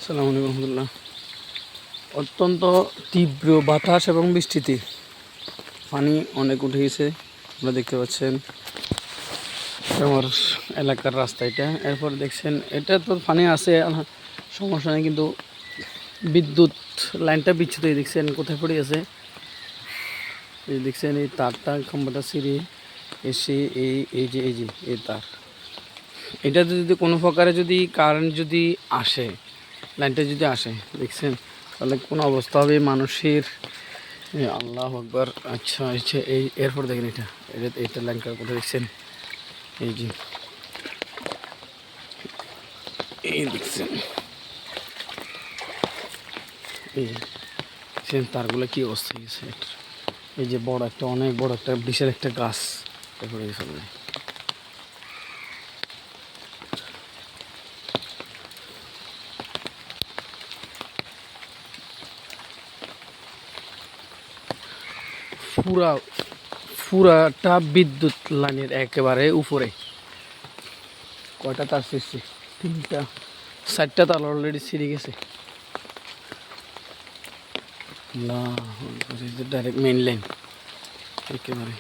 আসসালামু আলাইকুম রহমতুল্লাহ। অত্যন্ত তীব্র বাতাস এবং বৃষ্টিতে পানি অনেক উঠে গেছে, আপনারা দেখতে পাচ্ছেন। আমার এলাকার রাস্তা এটা। এরপর দেখছেন এটা তো পানি আছে, সমস্যা নেই, কিন্তু বিদ্যুৎ লাইনটা বিচ্ছুত দেখছেন কোথায় পড়ে আছে। এই দেখছেন এই তারটা খাম্বাটা ছিঁড়ে এসে এই তার, এটাতে যদি কোনো প্রকারে যদি কারেন্ট যদি আসে, লাইনটা যদি আসে দেখছেন, তাহলে কোনো অবস্থা হবে মানুষের। আল্লাহ আকবার। আচ্ছা আচ্ছা, এই এরপর দেখেন এটা লাইনটা কোথায় দেখছেন, এই যে এই দেখছেন, এই দেখছেন তারগুলো কি অবস্থা গেছে। এই যে বড় একটা, অনেক বড় একটা বিশাল একটা গাছ এরপরে গেছে। পুরা পুরাটা বিদ্যুৎ লাইনের একেবারে উপরে। কয়টা তার ছিঁড়ছে? 3টা 4টা তার অলরেডি ছিঁড়ে গেছে। না, ডাইরেক্ট মেইন লাইন একেবারে।